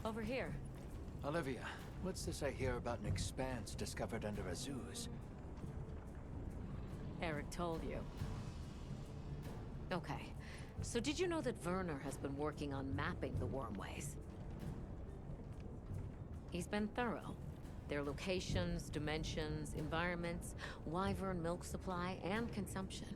Over here. Olivia, what's this I hear about an expanse discovered under Azuz? Eric told you. Okay. So did you know that Werner has been working on mapping the wormways? He's been thorough. Their locations, dimensions, environments, wyvern milk supply, and consumption.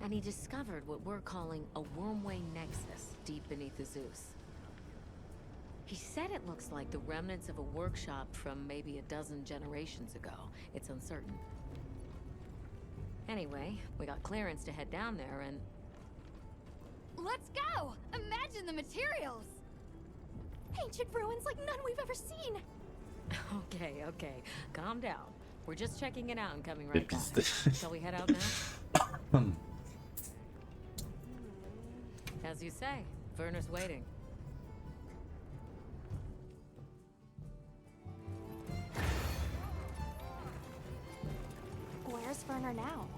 And he discovered what we're calling a wormway nexus deep beneath the Zeus. He said it looks like the remnants of a workshop from maybe a dozen generations ago. It's uncertain. Anyway, we got clearance to head down there and... Let's go! Imagine the materials! Ancient ruins like none we've ever seen! Okay. Calm down. We're just checking it out and coming right back. Shall we head out now? As you say, Werner's waiting. Where's Werner now?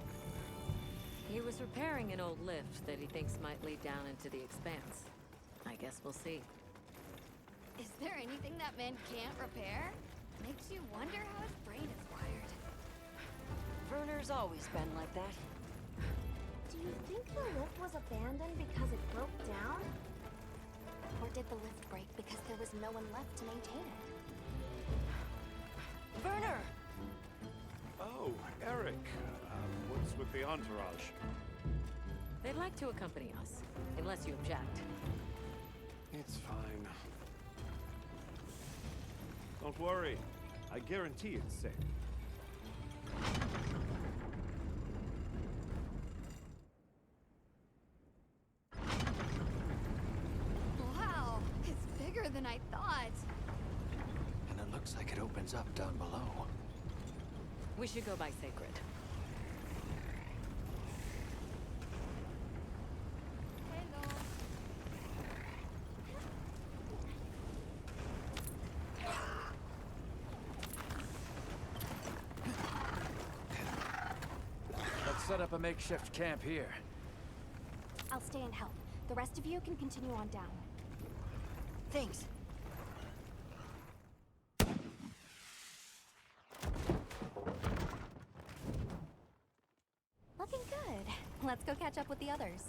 He was repairing an old lift that he thinks might lead down into the expanse. I guess we'll see. Is there anything that man can't repair? Makes you wonder how his brain is wired. Werner's always been like that. Do you think the lift was abandoned because it broke down? Or did the lift break because there was no one left to maintain it? Werner! Oh, Eric. What's with the entourage? They'd like to accompany us, unless you object. It's fine. Don't worry. I guarantee it's safe. Wow, it's bigger than I thought. And it looks like it opens up down below. We should go by Sacred. Hello. Let's set up a makeshift camp here. I'll stay and help. The rest of you can continue on down. Thanks. Looking good. Let's go catch up with the others.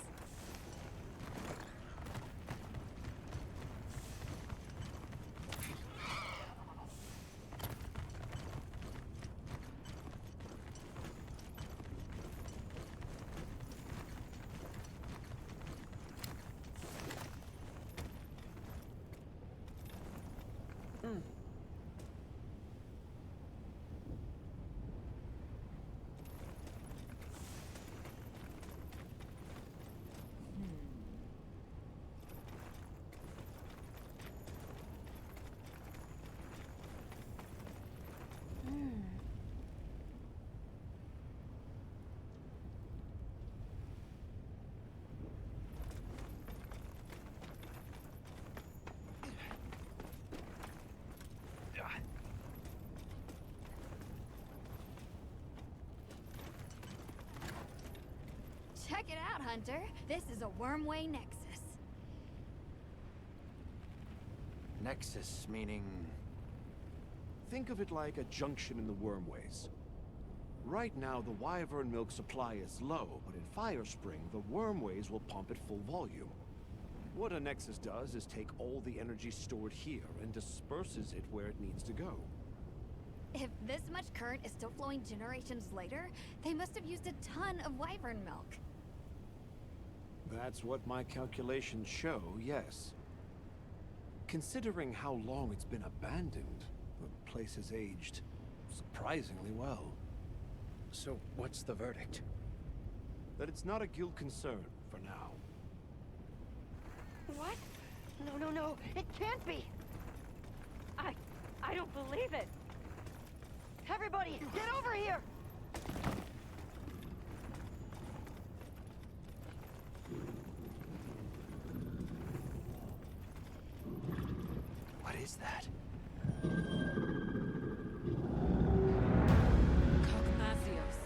Check it out, Hunter. This is a wormway nexus. Nexus meaning... Think of it like a junction in the wormways. Right now, the wyvern milk supply is low, but in Firespring, the wormways will pump at full volume. What a nexus does is take all the energy stored here and disperses it where it needs to go. If this much current is still flowing generations later, they must have used a ton of wyvern milk. That's what my calculations show, yes. Considering how long it's been abandoned, the place has aged surprisingly well. So what's the verdict? That it's not a guild concern for now. What? No. It can't be! I don't believe it! Everybody, get over here! What is that? Gogmazios.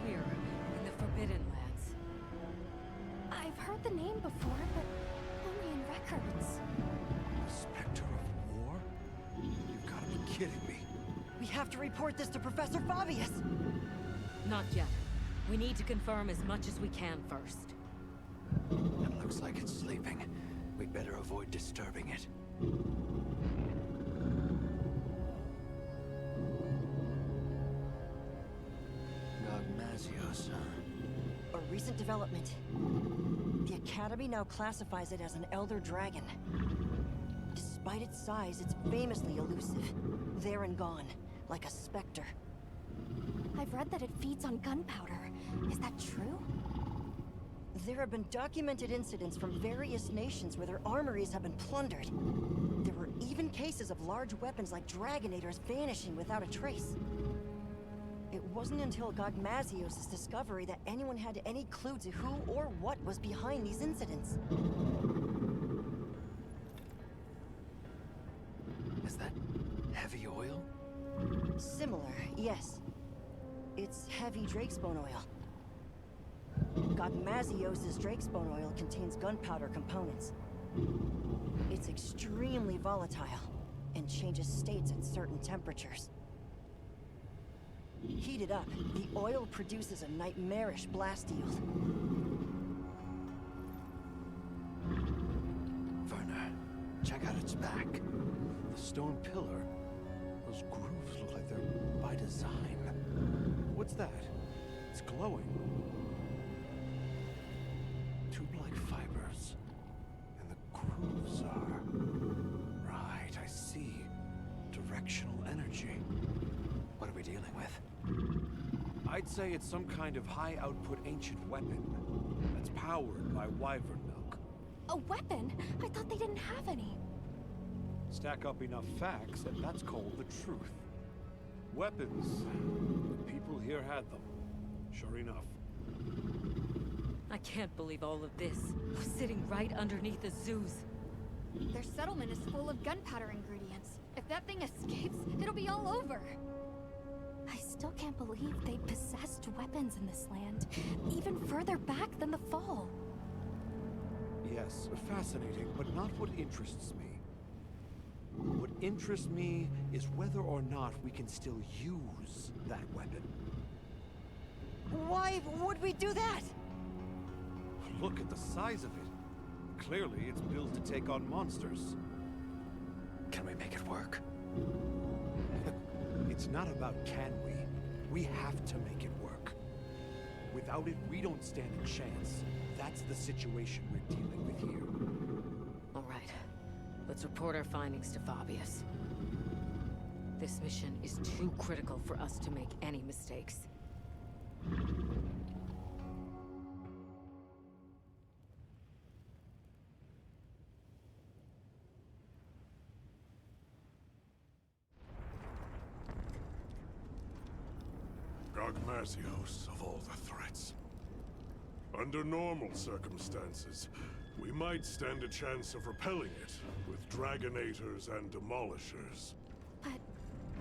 Here, in the Forbidden Lands. I've heard the name before, but only in records. records. The specter of war? You've got to be kidding me. We have to report this to Professor Fabius. Not yet. We need to confirm as much as we can first. It looks like it's sleeping. We'd better avoid disturbing it. Gogmazios, huh? A recent development. The Academy now classifies it as an Elder Dragon. Despite its size, it's famously elusive. There and gone, like a specter. I've read that it feeds on gunpowder. Is that true? There have been documented incidents from various nations where their armories have been plundered. There were even cases of large weapons like Dragonators vanishing without a trace. It wasn't until Gogmazios' discovery that anyone had any clue to who or what was behind these incidents. Is that heavy oil? Similar, yes. It's heavy drakesbone oil. Gogmazios' drakesbone oil contains gunpowder components. It's extremely volatile and changes states at certain temperatures. Heated up, the oil produces a nightmarish blast yield. Werner, check out its back. The stone pillar. Those grooves look like they're by design. What's that? It's glowing. Tube-like fibers. And the grooves are... Right, I see. Directional energy. What are we dealing with? I'd say it's some kind of high-output ancient weapon that's powered by wyvern milk. A weapon? I thought they didn't have any. Stack up enough facts, and that's called the truth. Weapons. The people here had them. Sure enough. I can't believe all of this. We're sitting right underneath the Zeus. Their settlement is full of gunpowder ingredients. If that thing escapes, it'll be all over. I still can't believe they possessed weapons in this land, even further back than the Fall. Yes, fascinating, but not what interests me. What interests me is whether or not we can still use that weapon. Why would we do that? Look at the size of it. Clearly, it's built to take on monsters. Can we make it work? It's not about can we. We have to make it work. Without it, we don't stand a chance. That's the situation we're dealing with here. All right. Let's report our findings to Fabius. This mission is too critical for us to make any mistakes. Gogmazios, of all the threats. Under normal circumstances, we might stand a chance of repelling it with Dragonators and Demolishers. But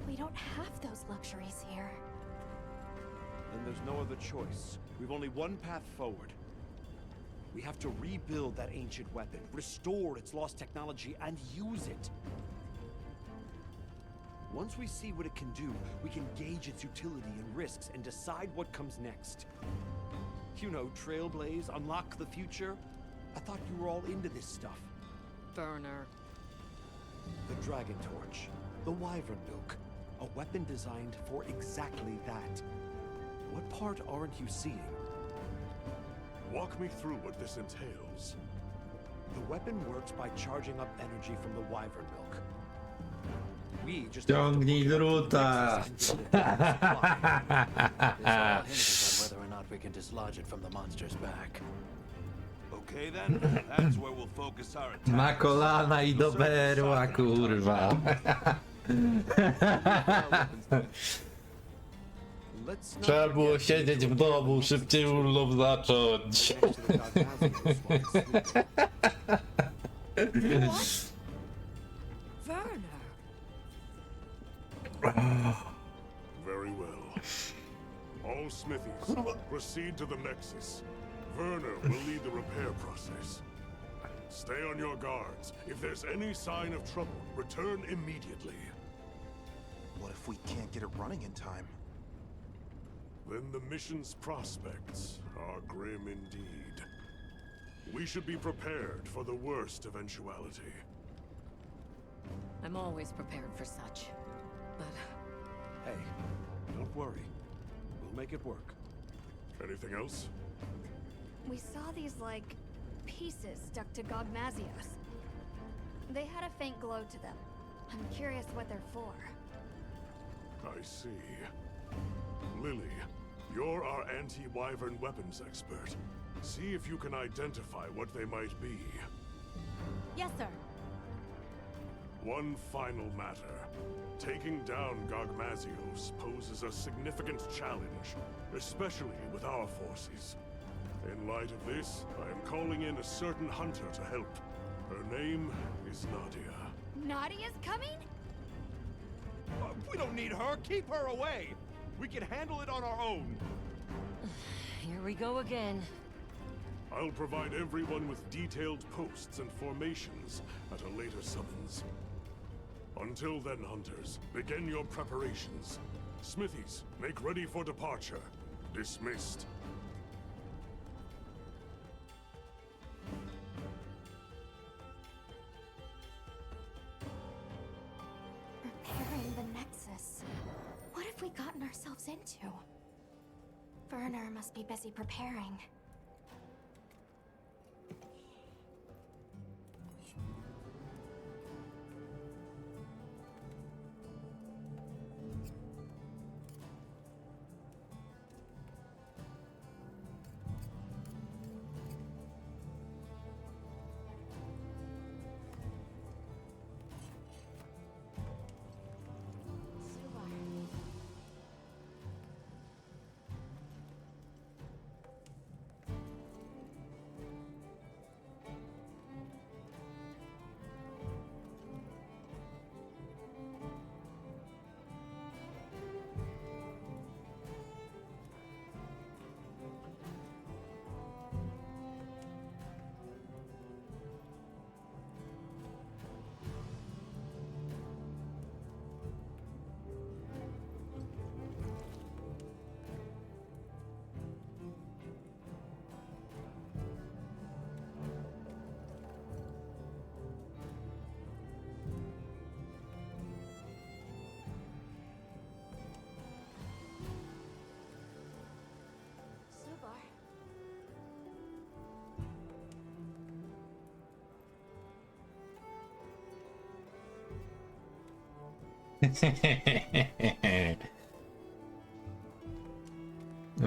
we don't have those luxuries here. Then there's no other choice. We've only one path forward. We have to rebuild that ancient weapon, restore its lost technology, and use it. Once we see what it can do, we can gauge its utility and risks and decide what comes next. You know, trailblaze, unlock the future. I thought you were all into this stuff. Burner. The Dragon Torch, the Wyvern Milk, a weapon designed for exactly that. What part aren't you seeing? Walk me through what this entails. The weapon works by charging up energy from the Wyvern Milk. We just Ciągnij druta. This all hinges on whether or not we can dislodge it from the monster's back. Okay then, that's where we'll focus our attack. Na kolana i do berła, kurwa. Let's not Trzeba było forget siedzieć w domu, szybciej urlop zacząć. next to the Gogmazios ones. Werner! Very well. All smithies, proceed to the Nexus. Werner will lead the repair process. Stay on your guards. If there's any sign of trouble, return immediately. What if we can't get it running in time? Then the mission's prospects are grim indeed. We should be prepared for the worst eventuality. I'm always prepared for such. But Hey, don't worry. We'll make it work. Anything else? We saw these, like, pieces stuck to Gogmazios. They had a faint glow to them. I'm curious what they're for. I see. Lily, you're our anti-wyvern weapons expert. See if you can identify what they might be. yes, sir. One final matter. Taking down Gogmazios poses a significant challenge, especially with our forces. In light of this, I am calling in a certain hunter to help. Her name is Nadia. Nadia's coming? We don't need her. Keep her away. We can handle it on our own. Here we go again. I'll provide everyone with detailed posts and formations at a later summons. Until then, hunters, begin your preparations. Smithies, make ready for departure. Dismissed. Repairing the Nexus. What have we gotten ourselves into? Werner must be busy preparing.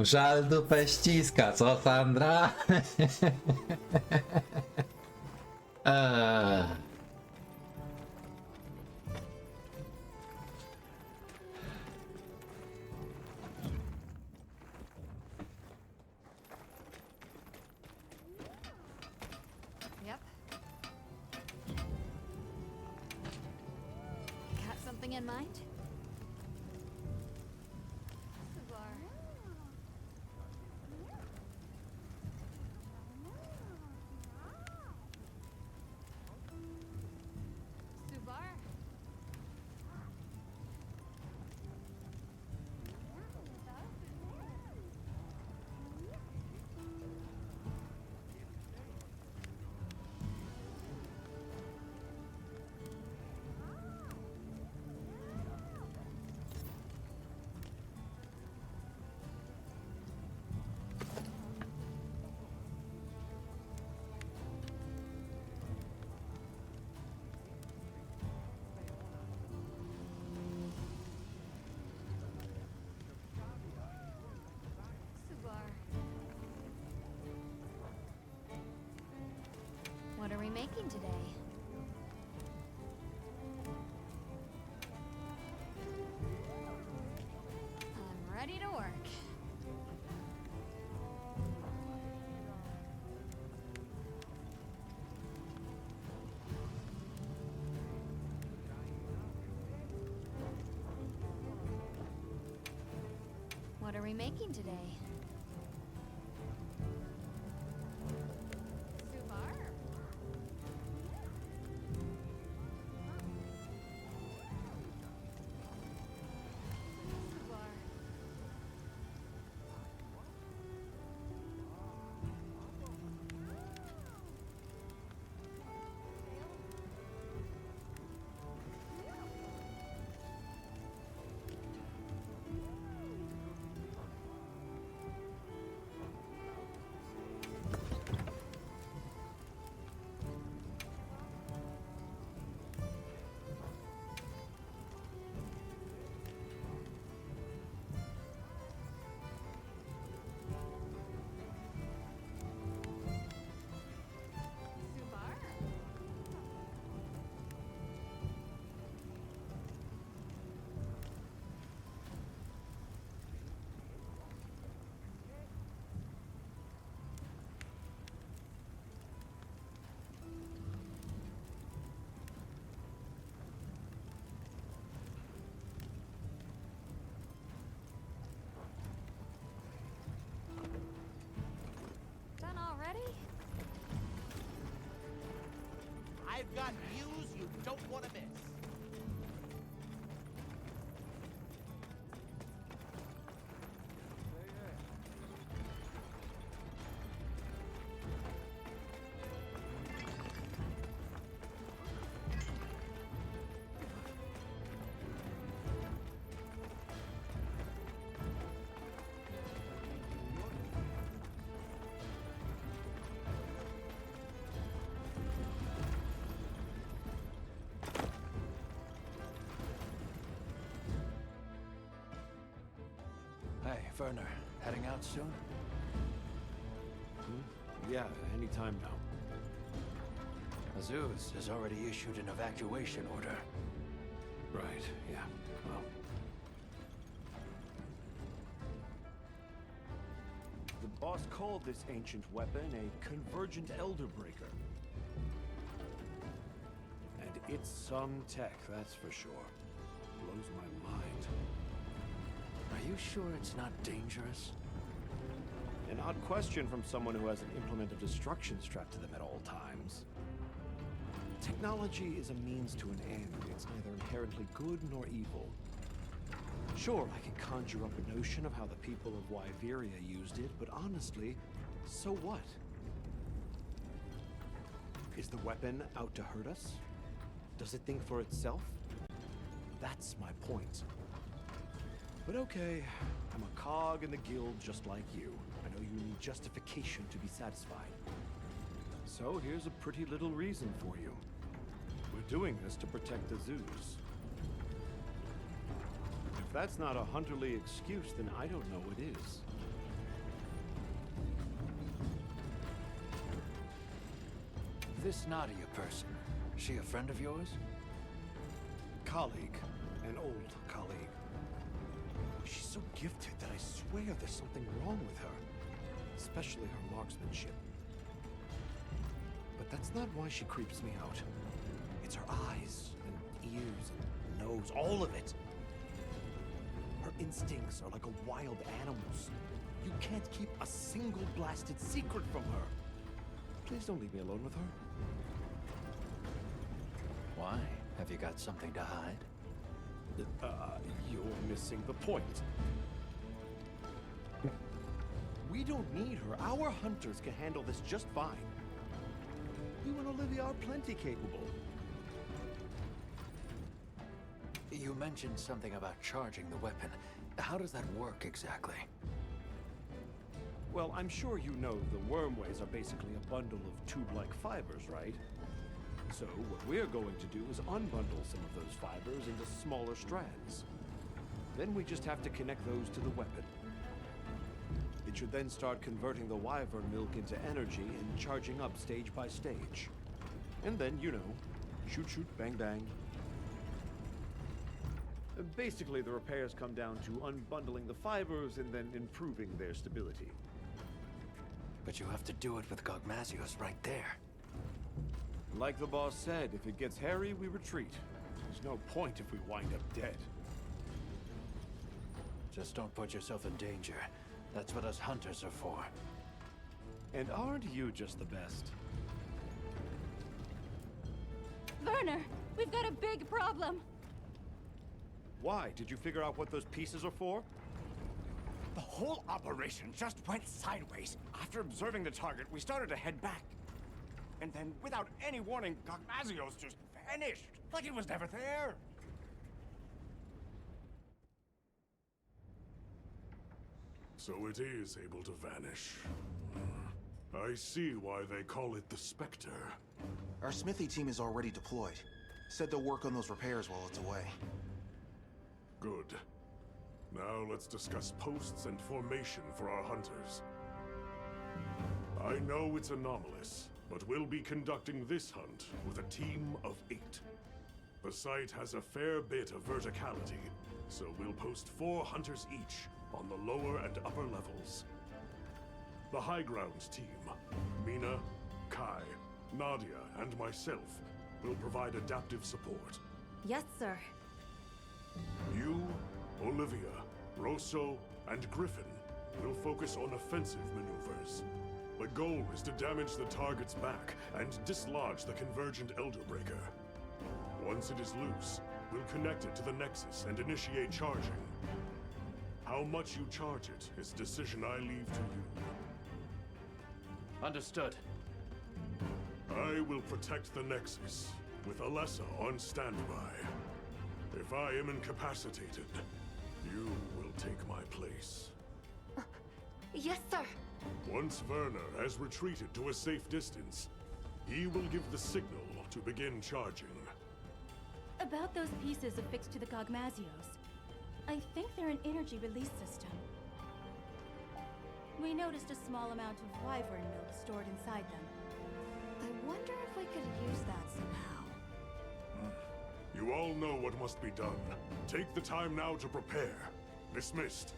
Żal dupę ściska, co Sandra? Eee. Yep. Got something in mind? Suvar. Suvar. Suvar. What are we making today? I'm ready to work. What are we making today? Suvar. I've got views you don't want to miss. Hey, Werner, heading out soon? Yeah, anytime now. Zeus has already issued an evacuation order. Right, yeah. Well. The boss called this ancient weapon a convergent elder breaker. And it's some tech, that's for sure. Blows my mind. Are you sure it's not dangerous? An odd question from someone who has an implement of destruction strapped to them at all times. Technology is a means to an end. It's neither inherently good nor evil. Sure, I can conjure up a notion of how the people of Wyveria used it, but honestly, so what? Is the weapon out to hurt us? Does it think for itself? That's my point. But okay, I'm a cog in the guild just like you. I know you need justification to be satisfied. So here's a pretty little reason for you. We're doing this to protect the zoos. If that's not a Hunterly excuse, then I don't know what is. This Nadia person, she a friend of yours? Colleague. An old colleague. She's so gifted that I swear there's something wrong with her. Especially her marksmanship. But that's not why she creeps me out. It's her eyes, and ears, and nose, all of it. Her instincts are like a wild animal's. You can't keep a single blasted secret from her. Please don't leave me alone with her. Why? Have you got something to hide? You're missing the point. We don't need her. Our hunters can handle this just fine. You and Olivia are plenty capable. You mentioned something about charging the weapon. How does that work exactly? Well, I'm sure you know the wormways are basically a bundle of tube-like fibers, right? So what we're going to do is unbundle some of those fibers into smaller strands. Then we just have to connect those to the weapon. It should then start converting the wyvern milk into energy and charging up stage by stage. And then, you know, shoot, shoot, bang, bang. Basically, the repairs come down to unbundling the fibers and then improving their stability. But you have to do it with Gogmazios right there. Like the boss said, if it gets hairy, we retreat. There's no point if we wind up dead. Just don't put yourself in danger. That's what us hunters are for. And aren't you just the best? Werner, we've got a big problem. Why? Did you figure out what those pieces are for? The whole operation just went sideways. After observing the target, we started to head back. And then, without any warning, Gogmazios just vanished. Like it was never there. So it is able to vanish. I see why they call it the Spectre. Our smithy team is already deployed. Said they'll work on those repairs while it's away. Good. Now let's discuss posts and formation for our hunters. I know it's anomalous, but we'll be conducting this hunt with a team of 8. The site has a fair bit of verticality, so we'll post 4 hunters each on the lower and upper levels. The high grounds team, Mina, Kai, Nadia, and myself, will provide adaptive support. Yes, sir. You, Olivia, Rosso, and Griffin will focus on offensive maneuvers. The goal is to damage the target's back and dislodge the convergent Elder Breaker. Once it is loose, we'll connect it to the Nexus and initiate charging. How much you charge it is a decision I leave to you. Understood. I will protect the Nexus, with Alessa on standby. If I am incapacitated, you will take my place. Yes, sir. Once Werner has retreated to a safe distance, he will give the signal to begin charging. About those pieces affixed to the Gogmazios. I think they're an energy release system. We noticed a small amount of wyvern milk stored inside them. I wonder if we could use that somehow. You all know what must be done. Take the time now to prepare. Dismissed.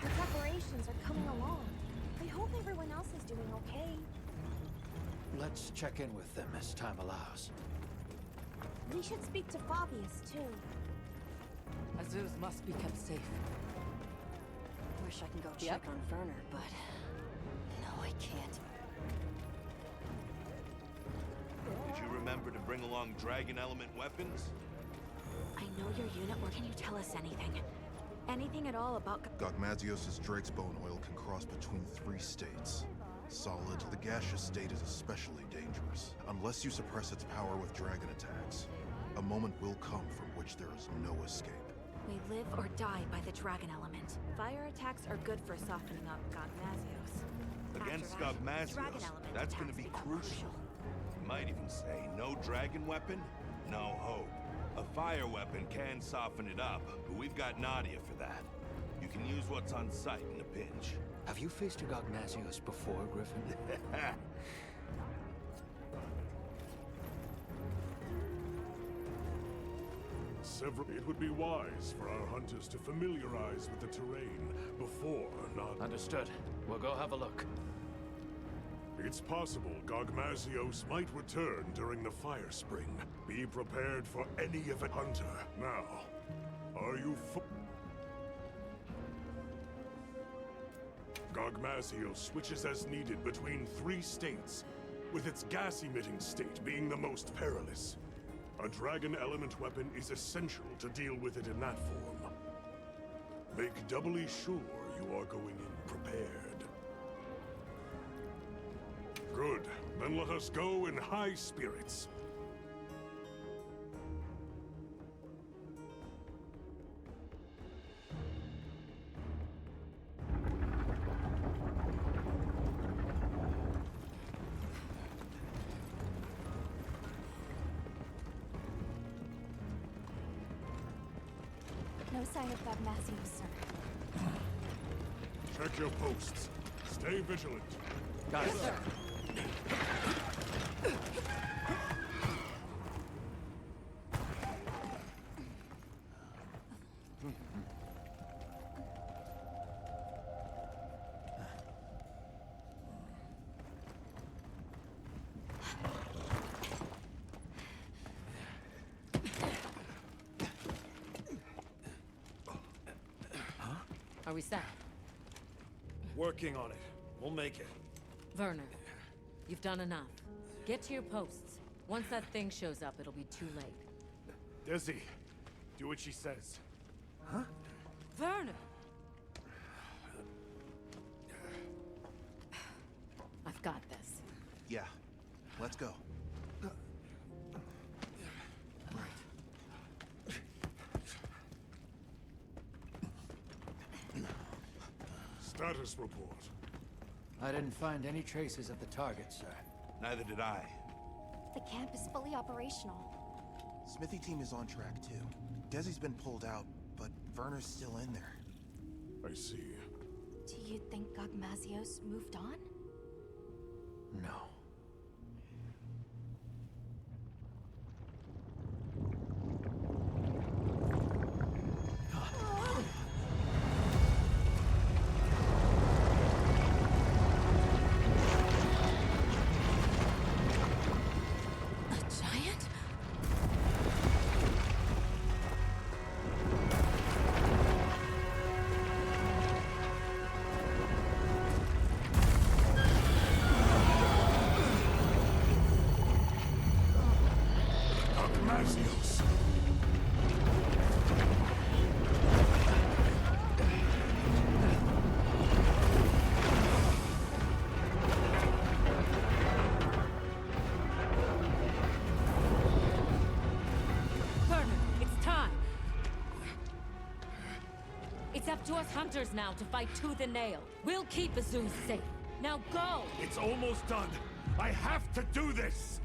Our preparations are coming along. I hope everyone else is doing okay. Let's check in with them as time allows. We should speak to Fabius, too. Azuz must be kept safe. Wish I can go check on Werner, but no, I can't. Did you remember to bring along dragon element weapons? I know your unit. Or can you tell us anything? Anything at all about... Gogmazios' Drake's bone oil can cross between 3 states. Solid, the gaseous state is especially dangerous, unless you suppress its power with dragon attacks. A moment will come from which there is no escape. We live or die by the dragon element. Fire attacks are good for softening up Gogmazios. Against After that, dragon Gogmazios, element that's going to attacks be become crucial. You might even say no dragon weapon, no hope. A fire weapon can soften it up, but we've got Nadia for that. You can use what's on site in a pinch. Have you faced a Gogmazios before, Griffin? It would be wise for our hunters to familiarize with the terrain before not... Understood. We'll go have a look. It's possible Gogmazios might return during the Fire Spring. Be prepared for any event, Hunter. Now, are you Gogmazios switches as needed between 3 states, with its gas-emitting state being the most perilous. A dragon element weapon is essential to deal with it in that form. Make doubly sure you are going in prepared. Good. Then let us go in high spirits. No sign of Gogmazios, sir. Check your posts. Stay vigilant. Got it, sir. Are we set? Working on it. We'll make it. Werner, you've done enough. Get to your posts. Once that thing shows up, it'll be too late. Dizzy, do what she says. Huh? Werner! I've got this. Yeah, let's go. Status report. I didn't find any traces of the target, sir. Neither did I. The camp is fully operational. Smithy team is on track too. Desi's been pulled out, but Werner's still in there. I see. Do you think Gogmazios moved on? No. Gogmazios. It's up to us hunters now to fight tooth and nail. We'll keep Azuz safe. Now go! It's almost done. I have to do this!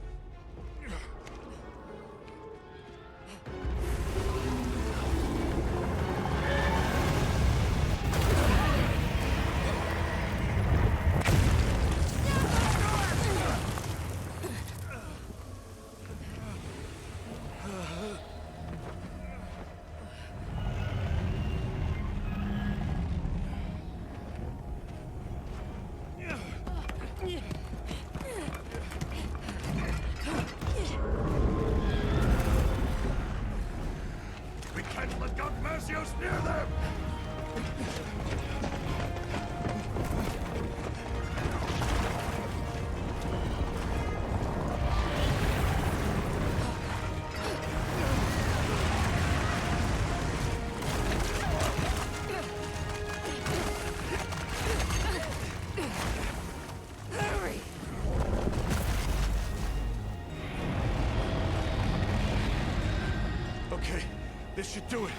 We can't let Gogmazios near them! Hurry! Okay, this should do it.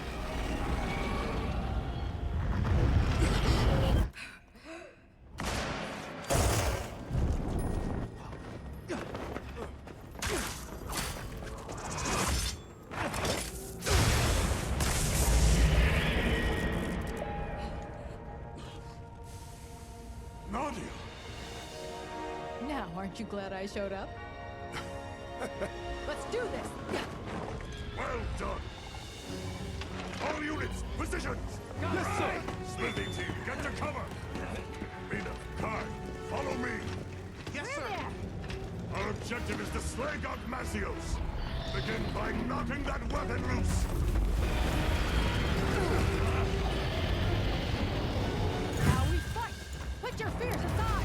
Nadia! Now, aren't you glad I showed up? Let's do this! Well done! All units, positions! Yes, sir! Smithing team, get to cover! Mina, Kai, follow me! Yes, sir! Our objective is to slay Gogmazios! Begin by knocking that weapon loose! Now we fight! Put your fears aside!